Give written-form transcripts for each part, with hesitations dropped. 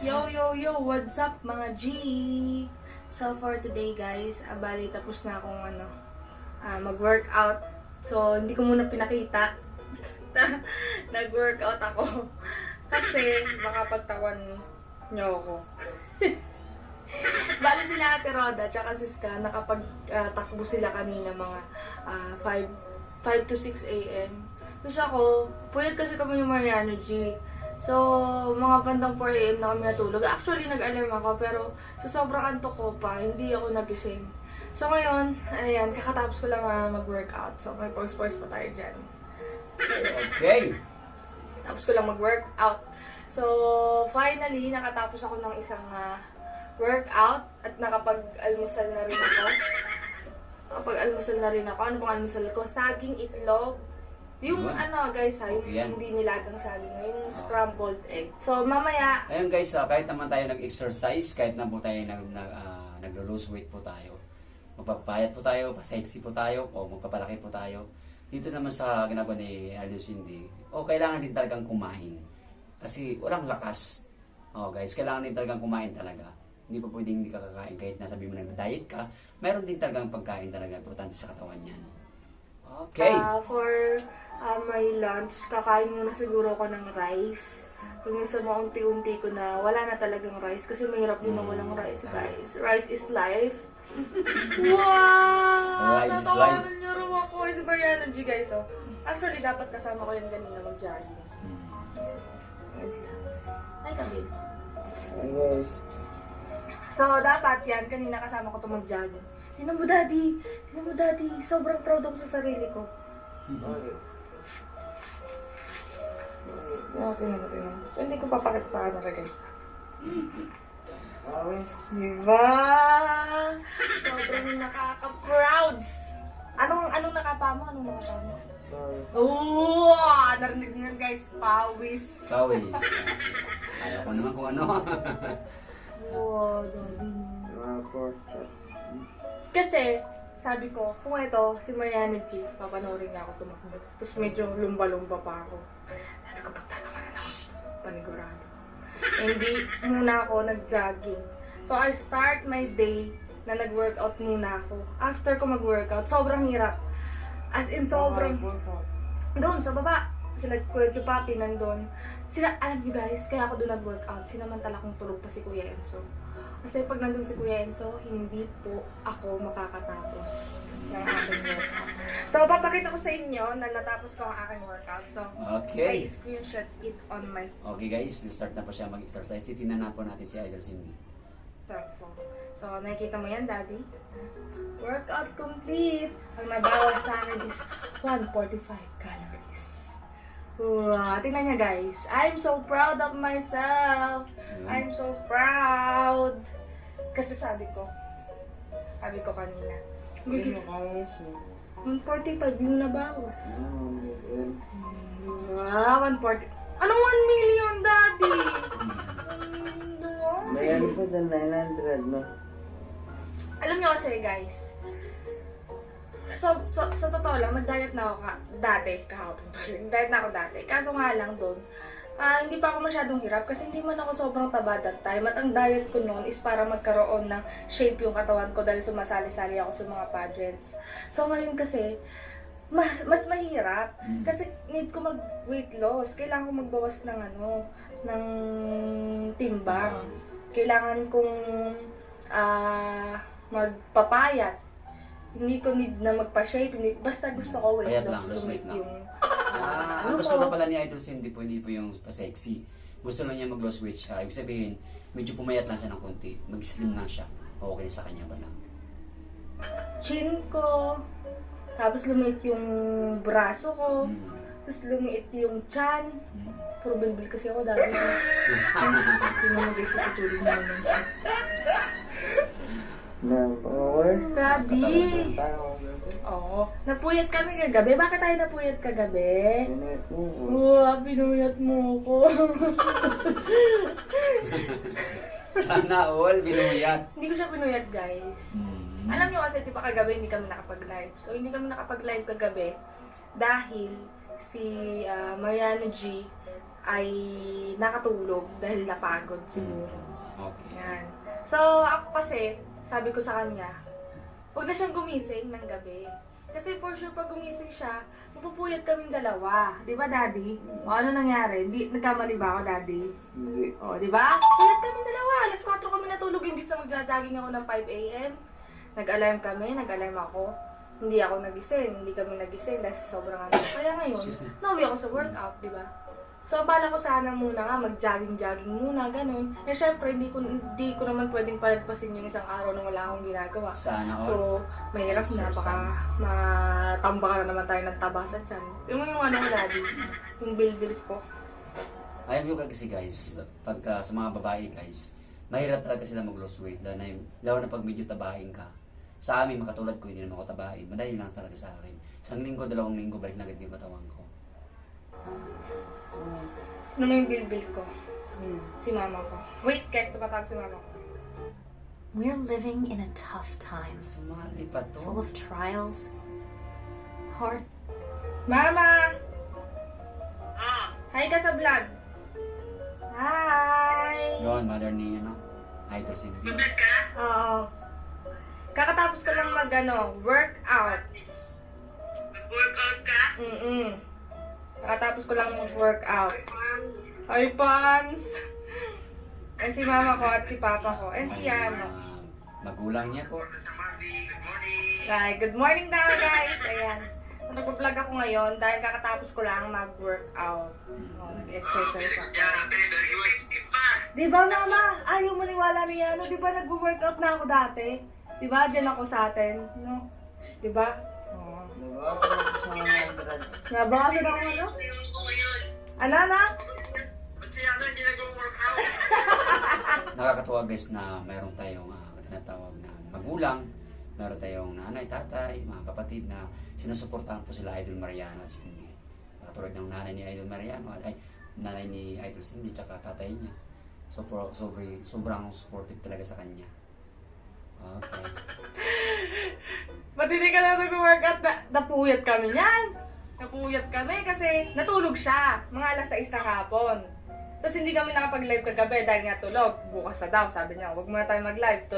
Yo, yo, yo! What's up mga G? So for today guys, bali tapos na akong mag-workout. So hindi ko muna pinakita. Nag-workout ako. Kasi baka pagtawan nyo ako. Bali sila Ate Roda tsaka si Ska, nakapag-takbo sila kanina mga 5 to 6 a.m. Tapos ako, puyat kasi kami yung Mariano G. So, mga bandang 4 a.m. na kami natulog. Actually, nag-alarm ako, pero sa sobrang antok ko pa, hindi ako nagising. So, ngayon, ayan, kakatapos ko lang mag-workout. So, may pause-pause pa tayo dyan. Okay. Tapos ko lang mag-workout. So, finally, nakatapos ako ng isang workout at nakapag-almusal na rin ako. Nakapag-almusal na rin ako. Ano bang almusal ko? Saging itlog. Yung guys yung Okay, yan. hindi nilagang saging, yung scrambled egg. So, mamaya, Ayan guys, kahit naman tayo nag-exercise, kahit na po tayo naglo-lose weight po tayo, magpapayat po tayo, pa-sexy po tayo, o magpapalaki po tayo, dito naman sa ginagawa ni Alio Cindy, kailangan din talagang kumain. Kasi walang lakas. Guys, kailangan din talagang kumain talaga. Hindi pa pwedeng hindi ka kakain kahit nasabi mo nag-diet ka, mayroon din talagang pagkain talaga, importante sa katawan yan. Okay. for my lunch, kakain muna siguro ako ng rice. Kung sa maunti-unti ko na, wala na talagang rice. Kasi mahirap din na walang rice, guys. Rice is life. Wow! Rice is life. Natawanan niyo rin ako. Si Mariano G, guys. Oh. Actually, dapat kasama ko yan kanina mag-jogging. Ayan siya. Hi, Kabib. Hi guys. So, dapat yan. Kanina kasama ko ito mag-jogging. Tingnan mo, Daddy. Tingnan mo, Daddy. Sobrang proud ako sa sarili ko. Tingnan mo. So, hindi ko papakita sa camera, guys. Always. Diba? Sobrang nakaka-prouds. Anong nakapa mo? Oo! Narinig niyo guys, pawis. Kawis. Ayaw ko naman kung ano. Wow, Daddy. Mga Kasi, sabi ko, kung ito, si Mariano G, papanoorin niya ako tumakbo. Tapos medyo lumba-lumba pa ako. Sabi ko, pagtatawanan ako. Panigurado. Hindi muna ako nag-jogging. So, I start my day na nag-workout muna ako. After ko mag-workout, sobrang hirap. As in, sobrang... Doon, sa baba. Sila Kuya Papi nandun. Alam niyo guys, kaya ako doon nag-workout. Sinamantala kong tulog pa si Kuya Enzo. Kasi pag nandun si Kuya Enzo, hindi po ako makakatapos ng aking workout. So, papakita ko sa inyo na natapos ko ang aking workout. So, Okay. I screenshot it on my Okay guys, start na po siya mag-exercise. Titignan na po natin si Idol Cindy. cellphone. So, nakikita mo yan, Daddy? Workout complete! Ang nabawas sa akin is 145 calories. Wow, tingnan niya guys. I'm so proud of myself. I'm so proud. Kasi sabi ko kanina. Hindi mo kaya siya. 145 yung nabawas. Wow, 140. Anong 1 million, Daddy? May ano pa dyan, 900 no? Alam niyo kasi guys, sa totoo lang, mag-diet na ako dati, kahapon. Diet na ako dati. Kaso nga lang doon, hindi pa ako masyadong hirap kasi hindi man ako sobrang taba that time. At ang diet ko noon is para magkaroon ng shape yung katawan ko dahil sumasali-sali ako sa mga pageants. So ngayon kasi, mas mahirap. Kasi need ko mag-weight loss. Kailangan ko magbawas ng ng timbang. Kailangan kong magpapayat. Hindi ko need na magpa-shape. Basta gusto ko weight Payat lang, loss. lose weight lang. Yung, Ang gusto na pala ni Idol Cindy po, hindi po yung pa-sexy. Gusto lang niya mag-lose weight siya. Ibig sabihin, medyo pumayat lang siya ng konti. Mag-slim lang siya. Okay na sa kanya ba lang? chin ko. Tapos lumiit yung braso ko. Tapos lumiit yung chan. Puro bilbil kasi ako dati. Hindi mo guys sa tutulong mo naman siya. Power. Daddy! Oo. Napuyat kami kagabi. Bakit tayo napuyat kagabi? Pinit mo. Wow, pinuyat mo ko. Sana all, binuyat. Hindi ko siya pinuyat, guys. Alam niyo kasi, di ba kagabi hindi kami nakapag-live. So, hindi kami nakapag-live kagabi dahil si Mariano G ay nakatulog dahil napagod siguro. Okay. Yan. So, ako kasi, sabi ko sa kanya, huwag na siyang gumising ng gabi. Kasi for sure, pag gumising siya, mapupuyat kaming dalawa. Di ba, Daddy? O ano nangyari? Nagkamali ba ako, Daddy? Hindi. O, di ba? Puyat kaming dalawa. Alas 4 kami natulog. Imbis na magja-jogging ako ng 5 a.m. Nag-alarm kami, nag-alarm ako. Hindi ako nagising, hindi kami nagising dahil sobrang ano. Kaya ngayon, Excuse me. nauwi ako sa workout, di ba? So, bala ko sana muna nga, mag-jogging-jogging muna, ganun. Eh, syempre, hindi ko naman pwedeng palagpasin yung isang araw na wala akong ginagawa. Sana all. So, mahirap na, baka Exercise. matamba ka na naman tayo ng taba sa tiyan. Yung ano, Daddy, yung bilbil ko. Alam nyo kasi guys, pagka sa mga babae guys, mahirap talaga sila mag-lose weight. Lalo na pag medyo tabain ka. Sa amin, makatulad ko, hindi naman ako tabain. Madali lang talaga sa akin. Isang linggo, 2 linggo, balik na agad yung katawan ko. Ano mo yung bilbil ko? Si mama ko. Wait, guys, tumatawag si mama ko. We're living in a tough time, Sumali pa to. full of trials, hard. Mama! Hi ka sa vlog. Hi! Yun, mother ni, Idol Cindy. Oo. Kakatapos ko lang workout. Nag-workout ka? Kakatapos ko lang mag-workout. Ay, Pans! And si mama ko at si papa ko. And si Magulang niya po. Sa Marvin, good morning. Hi, good morning daw, guys! Ayan. Nag-vlog ako ngayon dahil kakatapos ko lang mag-workout. Nag-exercise ako. Yeah, very good. Iba. Di ba, mama? Ayaw maniwala niya, Di ba nag-workout na ako dati? Di ba? Diyan ako sa atin. No? Di ba? Oo. Nabawasan ako sa 100. Nabawasan ako, ano? Yung ko ngayon. Ano, na? Ba't siya hindi nag-workout? Nakakatuwa guys na mayroon tayong tinatawag na magulang, mayroon tayong nanay, tatay, mga kapatid na sinusuportahan po sila Idol Mariano at Cindy. Katulad ng nanay ni Idol Mariano, ay nanay ni Idol Cindy, tsaka tatay niya. So, sobrang supportive talaga sa kanya. Okay. Ba't hindi ka na nag-workout? Napuyat kami niyan. Napuyat kami kasi natulog siya. Mga alas 6 ng hapon. Tapos hindi kami nakapag-live kagabi dahil nga tulog. Bukas na daw, sabi niya, huwag muna tayo mag-live.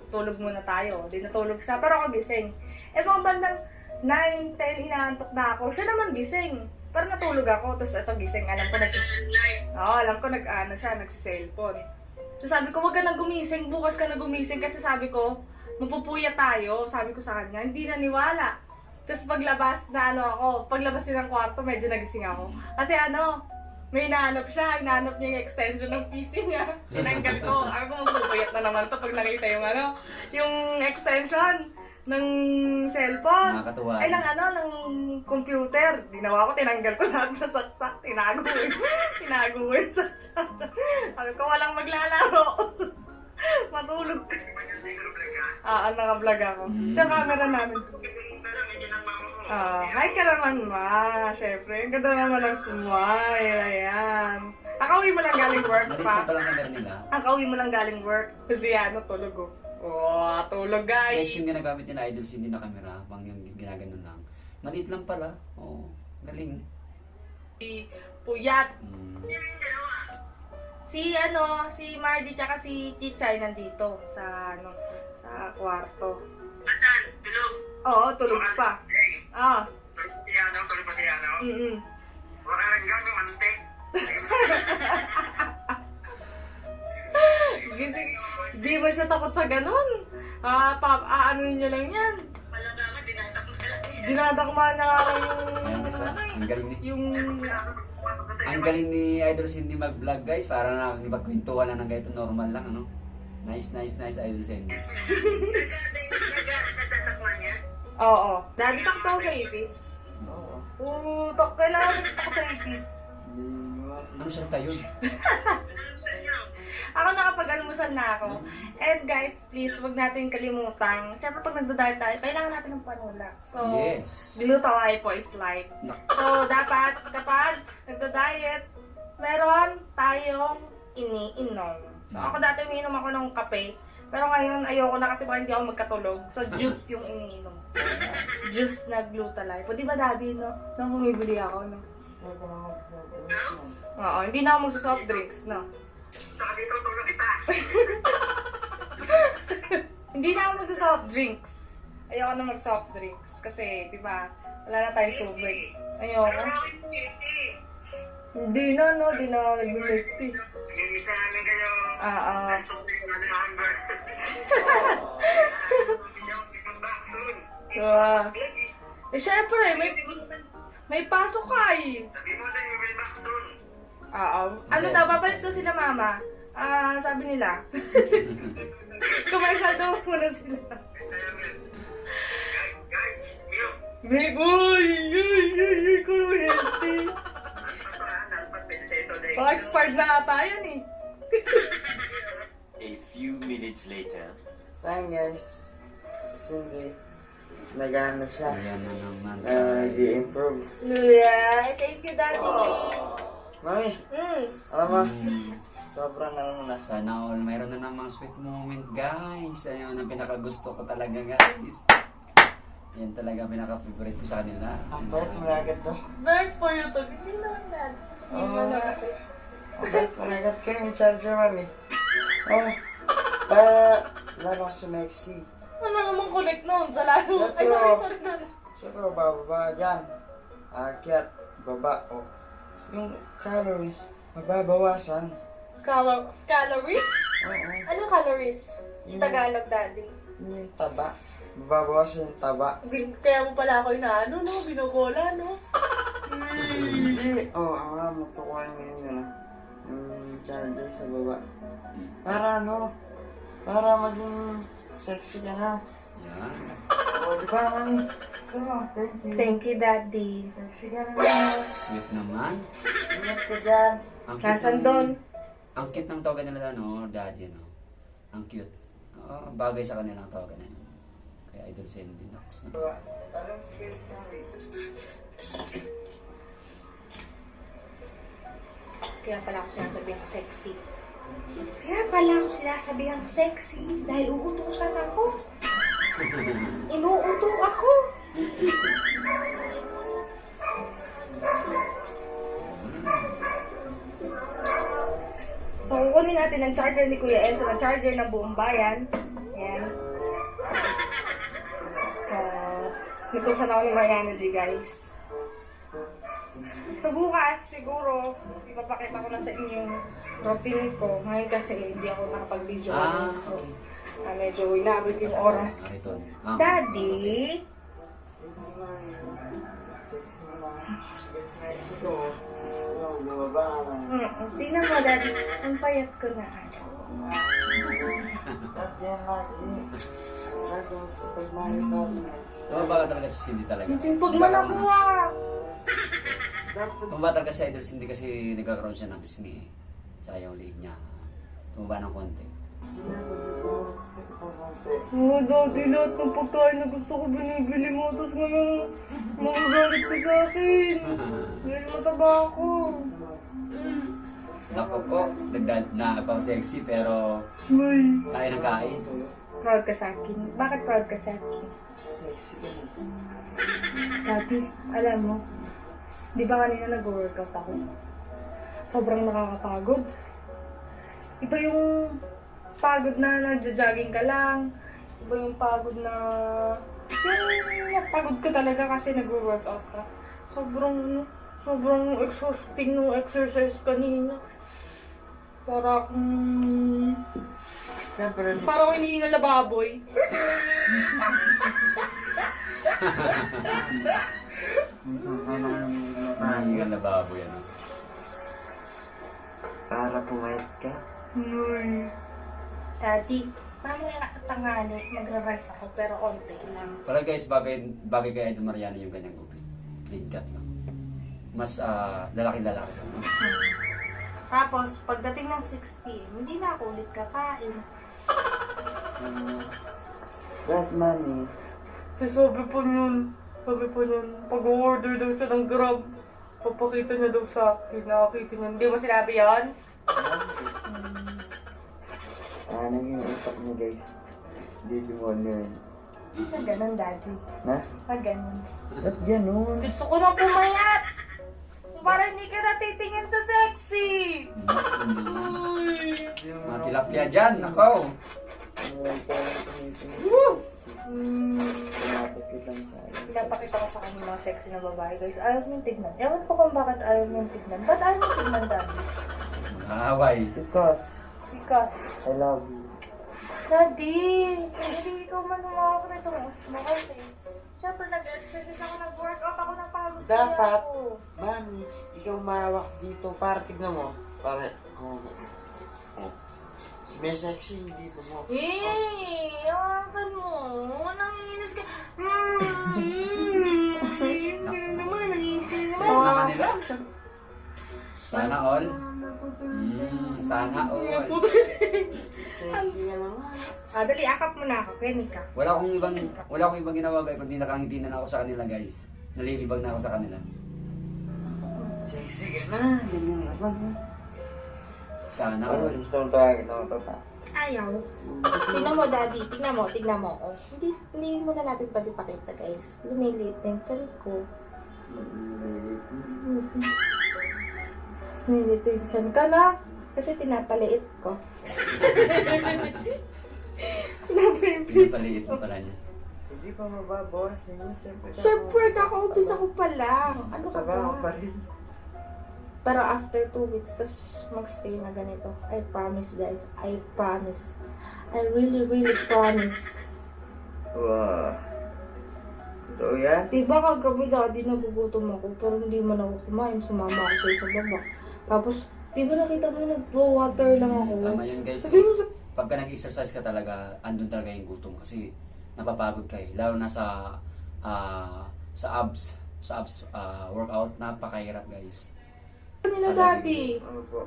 Tulog muna tayo. Di natulog siya. Pero ako gising. Eh mga bandang 9, 10, inaantok na ako. Siya naman gising. Pero natulog ako. Tapos ito gising. Alam ko nagsi-cellphone. So sabi ko, huwag ka na gumising. Bukas ka na gumising. Kasi sabi ko, mapupuya tayo. Sabi ko sa kanya, hindi naniwala. Tapos paglabas paglabas niya ng kwarto, medyo nagising ako. Kasi may hinahanap siya. Hinahanap niya yung extension ng PC niya. Tinanggal ko. Ako mapupuyat na naman to pag nakita yung extension ng cellphone. Nakakatuwa. Ay, ng computer. Ginawa ko, tinanggal ko lahat sa saksak. Tinago yung saksak. Sabi ko, walang maglalaro. Matulog ka. Naka-vlog ako. Sa camera namin. Pero medyo nang mama ko. Hi ka naman, ma. Siyempre, ang ganda naman ng smile. Ayan. Akawin mo lang galing work Narito pa. pa lang camera nila. Akawin mo lang galing work. Kasi tulog oh. Oh, tulog guys. Guys, yung ginagamit nila Idol Cindy na camera, pang yung ginaganon lang. Maliit lang pala. Oo, galing. Si Puyat. Mm. Si Mardy tsaka si Chichay nandito sa sa kwarto. Asan? Tulog? Oo, tulog pa. Ah. Tulog pa siya, no? Wala lang gano'ng mantik. Di ba siya takot sa ganun? Ano niya lang yan. Wala naman, dinatakot ka lang. Dinadakma niya nga lang Ayan guys, ang galing ni. yung Ang galing ni Idol Cindy mag-vlog guys, para nakakipagkwentuhan na ng ganito normal lang, ano? Nice Idol Cindy. Nagtatakma niya? Oo. Dati takto ako sa ipis. Oo. Kailangan ako sa ipis. Ano salita yun? Ako nakapag-almusal na ako. And guys, please, huwag natin kalimutan. Siyempre pag nagda-diet tayo, kailangan natin ng panula. So, Yes. Glutaway po is life. So, dapat kapag nagda-diet, meron tayong iniinom. So, ako dati umiinom ako ng kape. Pero ngayon, ayoko na kasi baka hindi ako magkatulog. So, juice yung iniinom. Juice na Glutalife. O, di ba, Daddy, no? Nung bumibili ako, no? Oo, hindi na ako magsa-soft drinks, no? Saka dito, tulog kita. Hindi na ako magsa-soft drinks. Ayoko na mag-soft drinks. Kasi, di ba, wala na tayong tubig. Ayoko. Hindi na, no? Hindi na ako nag-milk tea. Nagmimisa namin kayo. Sobrang na ng number. Eh, syempre, may pasok ka eh. Sabi mo na yung back soon. Oo. Ano daw, papalit ko sila mama. Sabi nila. Commercial daw muna sila. Guys, milk. May boy! Ay, kuryente. Baka expired na ata yan eh. A few minutes later. Saan guys? Hindi. Nagana siya. Ayan na naman tayo. Nag-improve. Yeah, thank you, Daddy. Mami, alam mo, sobrang na. Sana all mayroon na namang sweet moment, guys. Ayan ang pinakagusto ko talaga, guys. Yan talaga ang pinaka-favorite ko sa kanila. Ang bait mo na agad to. Dark for you to. Hindi naman dad. Oo nga. Ang bait mo na agad ko yung charger, mami. Oh, para lalo ako sa Mexi. Ano naman connect nun? Sa lalo? Ay, sorry. Siguro bababa dyan. Akyat, baba. Oh. Yung calories, mababawasan. Calories? Oo. Ano calories? Yung- Tagalog, Daddy. Yung taba. Mababawasan yung taba. Kaya mo pala ako inaano, no? Binubola, no? Hindi. Matukuhan mo yun. Yung charger sa baba. Para ano? Para maging sexy ka na. Yan. O, di ba, mami? Sama, thank you. Thank you, Daddy. Sexy ka na. Sweet naman. Ingat ka dyan. Ang cute Kasan ng- doon? Ang cute ng tawagan nila, no? Daddy, no? Ang cute. Bagay sa kanila ang tawagan na yun. Kaya Idol Cindy, Nox. No? Anong skill namin? Kaya pala ako sinasabihan ko sexy. Kaya pala ako sinasabihan ko sexy dahil uutusan ako. Inuuto ako. So, kukunin natin ang charger ni Kuya Enzo, ang charger ng buong bayan. Ayan. Nutusan ako ni Mariana G, guys. So, bukas, siguro, ipapakita ko na sa inyo yung routine ko. Ngayon kasi, hindi ako nakapag-video. So, Okay. medyo inabot yung oras. Ito. Daddy? Sexy na. Sexy ko. Ano, bumaba ka na. Tingnan mo, Daddy. Ang payat ko na. At yan lagi. Lagi sa pagmamahal. Tumaba ka talaga si Cindy talaga. Simpog man ako ah. Tumaba talaga si Idol Cindy kasi nagkakaroon siya ng pisngi. Sa yung league niya. Tumaba ng konti. Oh, Daddy, lahat ng pagkain na gusto ko binibili mo. Tapos ngayon, magagalit ka sa akin. Dahil mataba ako. Nako po, nagdad na ako sexy pero May. kain ng kain. Proud ka sa akin. Bakit proud ka sa akin? Sexy ka na. Daddy, alam mo, di ba kanina nag-workout ako? Sobrang nakakapagod. Iba yung pagod na nagja-jogging ka lang. Iba yung pagod na... Yung napagod ka talaga kasi nag-workout ka. Sobrang exhausting ng exercise kanina. Para akong... Siyempre, Parang hinihingal na baboy. minsan ka na Mahingal na baboy ano. para pumayat ka. Daddy, mamaya tanghali, magra-rice ako pero onte lang. Wala guys, bagay kay Idol Mariana yung ganyang gupit. Clean cut lang. Mas lalaki-lalaki siya. No? Tapos, pagdating ng 6 p.m., hindi na ako ulit kakain. That money. Sabi po nun, pag-order daw siya ng Grab, papakita niya daw sa akin, nakakita niya. Hindi mo sinabi yun? Naging utak mo guys. Baby wonder. Pag ganun, Daddy. Na? Pag ganun. Ba't ganun? Gusto ko na pumayat! para hindi ka natitingin sa sexy. Uy. Mga tilapia dyan, ako. Ngayon po lang tumitingin. Pinapit kitang sa akin. Pinapakita ko sa kanya mga sexy na babae, guys. Ayaw niyong tignan. Ewan ko kung bakit ayaw niyong tignan. Ba't ayaw niyong tignan, Daddy? Away. Because Because, I love you. Daddy, hindi ikaw man humawak na itong usmo kasi. Siyempre, nag-exercise ako, nag-workout ako, napagod siya Dapat, ako. Mami, ikaw mahawak dito para tignan mo. Para kung... May sexy yung dito mo. Hawakan mo. Nanginginis ka. Naman, nanginginis ka Sweet naman. naman nila. Sana all. Sana all. Sexy ka naman. Dali, akap mo na ako. Penny ka. Wala akong ibang ginawa guys, kundi nakangiti na ako sa kanila guys. Nalilibag na ako sa kanila. Sexy ka na. Hindi naman. Sana Ano all. gusto mong tawagin ako, Papa? Ayaw. Tingnan mo, Daddy. Tingnan mo. Oh. Hindi mo na natin pwede pakita, guys. Lumilit na yung tiyan ko. Lumilit na yung tiyan ka na. Kasi pinapaliit ko. Pinapaliit mo pala niya. Hindi pa mababawas yun. Siyempre, kaka-umpisa ko pa lang. Ano ka Trabaho pa ba? rin. Pero after 2 weeks, tapos magstay na ganito. I promise, guys. I promise. I really, really promise. Wow. Ito yan? Diba kagabi, Daddy, nagugutom ako, pero hindi man ako kumain. Sumama ako sa'yo sa baba. Tapos, diba nakita mo, nag-water lang ako. Tama yun guys. Sabi mo sa... Pagka nag-exercise ka talaga, andun talaga yung gutom kasi napapagod ka eh. Lalo na sa abs workout, napakahirap guys. Nila, Daddy. Ano po?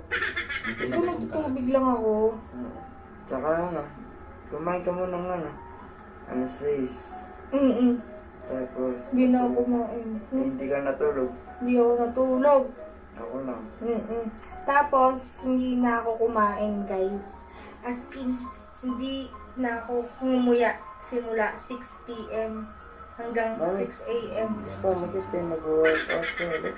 Gutom na Kung gutom ka. nagtubig lang ako. Tsaka ano, kumain ka muna ng ano sis. Tapos, Hindi na ako kumain. hindi ka natulog. Hindi ako natulog. Ako lang. Tapos, hindi na ako kumain, guys. As in, hindi na ako humuya simula 6 p.m. hanggang 6 a.m. Gusto mo kita mag-workout ka ulit.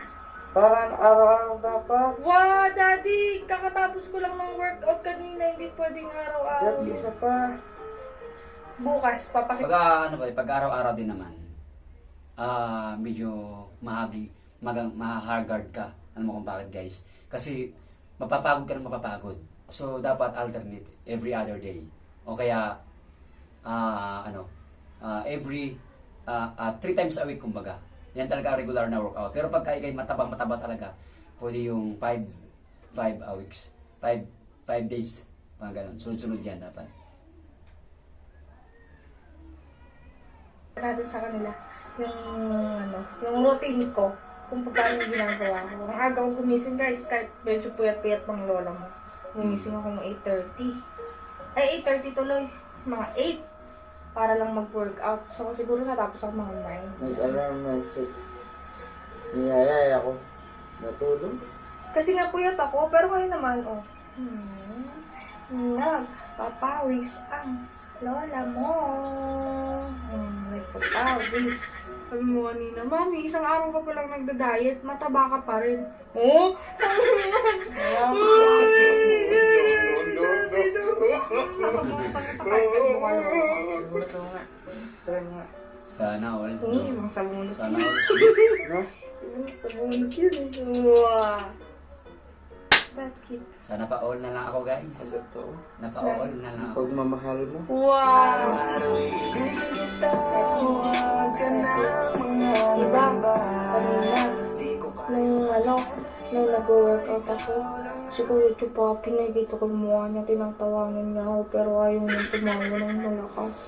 Parang araw-araw dapat. Wow, Daddy! Kakatapos ko lang ng workout kanina. Hindi pwedeng araw-araw. Dapat isa pa. Bukas, papakita. Pag araw-araw din naman, medyo mahagard ka. Alam mo kung bakit guys? Kasi mapapagod ka na mapapagod. So dapat alternate every other day. O kaya every 3 times a week kumbaga. Yan talaga regular na workout. Pero pagka ikay mataba talaga, pwede yung 5 weeks. 5 days. Mga ganun. Sunod-sunod yan dapat. Natin sa kanila yung routine ko, kung paano yung ginagawa ko. Ang aga kong gumising, guys, kahit medyo puyat-puyat pang lola mo. Gumising ako ng 8:30. Ay, 8:30 tuloy. Mga 8. Para lang mag-workout. So, siguro natapos ako mga 9. Nag-alarm na 6. Niyayaya ako. Natulog. Kasi nga puyat ako, pero ngayon naman, nagpapawis ang lola mo. Nagpapawis. Sabi mo kanina, Mami, isang araw ka palang nagda-diet, mataba ka pa rin. Oh? Gusto nga. Try nga. Sana all. Mga sabunot. Sana all. No? Sabunot yun. Wow. Bakit? Sana pa all na lang ako guys. Ano to? Napa-all na lang ako. Pagmamahal mo. Wow! Diba? Kanina, nung nag-workout ako, si Kuya Chupapi, nakikita ko yung mukha niya, tinatawanan niya ako, pero ayaw niyang tumawa ng malakas.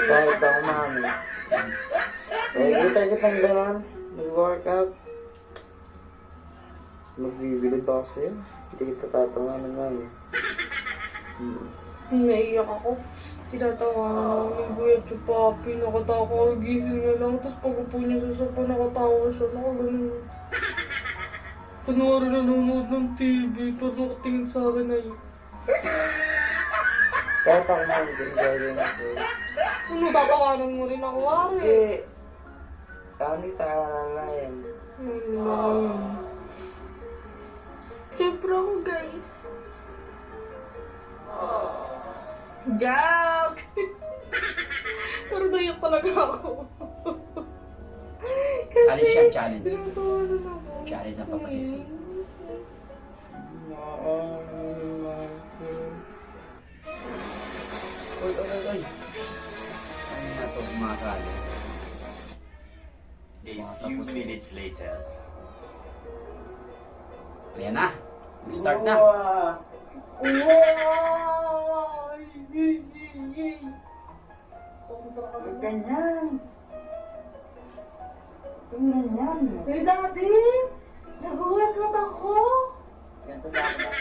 Kahit ako mami. Kita-kitang gano'n. Nag-workout. Magbibilid ba ako sa'yo? Hindi kita tatawanan mami. Naiyak ako. Tinatawanan ako ng Kuya Chupapi, nakatawa gising niya lang, tapos pag-upo niya sa sopa, nakatawa siya, nakaganon. Kunwari nanonood ng TV, tapos nakatingin sa akin na yun. Kahit ako mami, ganun gagawin ako. Ano, tatawanan mo rin ako, Wari? Eh, hindi tayo alalayan. Siyempre ako, guys. Joke! Pero nayak talaga ako. Challenge yan, challenge. Tinatawanan ako. Challenge ang papasisi. Uy, uy, uy, uy. Ano na ito, kumakali? A few minutes later. Ayan na. Start na. Ganyan. Ganyan. Hey, Daddy! Nagulat ako! Ganito dapat.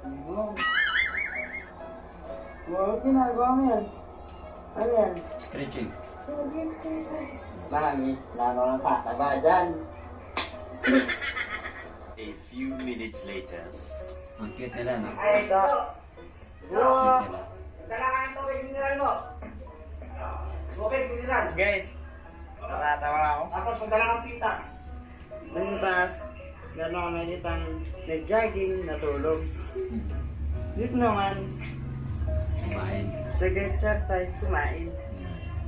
Ano? Wow, ginagawa mo yan. Ano yan? Stretching. Mag-exercise. Mami, lalo ng pataba dyan. A few minutes later. Ang cute nila, no? Ay, ito. Cute nila. Kailangan ng tubig mineral mo. Tubig mineral. Guys, natatawa ako. Tapos magdala kang pita. Doon sa taas, gano'n ako nakitang nag-jogging, natulog. Dito naman, Kumain. nag-exercise, kumain.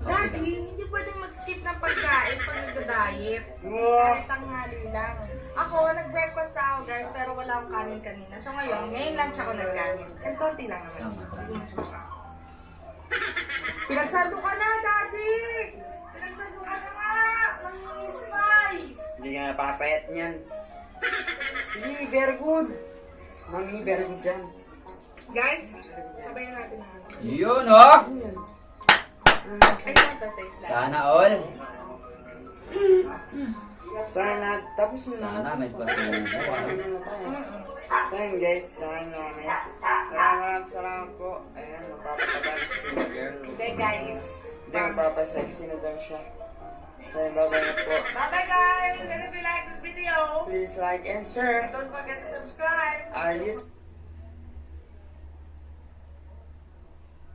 Daddy, hindi pwedeng mag-skip ng pagkain pag nagda-diet. Wow! Kahit tanghali lang. Ako, nag-breakfast ako guys, pero wala akong kanin kanina. So ngayon lunch ako nag-kanin. And konti lang naman siya. Pinagsando ka na, Daddy! Pinagsando ka na nga! Nangingismay! Hindi nga napapayat niyan. Sige, very good. Mami, very good dyan. Guys, sabayan natin na. Yun, oh! Ay, ito, taste lang. Sana all. Sana, tapos na Sana may pasubo. So yun guys, sayang namin. Maraming salamat po. Ayan, magpapatagal si girl. Hindi, guys. Hindi, magpapasexy na daw siya. So yun, bye-bye na po. Bye-bye, guys! And if you like this video, Please like and share don't forget to subscribe. our YouTube.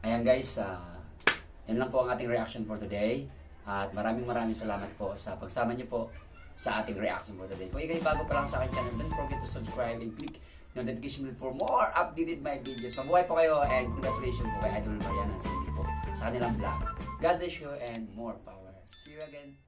Ayan guys, yan lang po ang ating reaction for today. At maraming salamat po sa pagsama niyo po sa ating reaction for today. Kung ikay bago pa lang sa aking channel, don't forget to subscribe and click the notification bell for more updated my videos. Mabuhay po kayo and congratulations po kay Idol Mariana sa po sa kanilang vlog. God bless you and more power. See you again.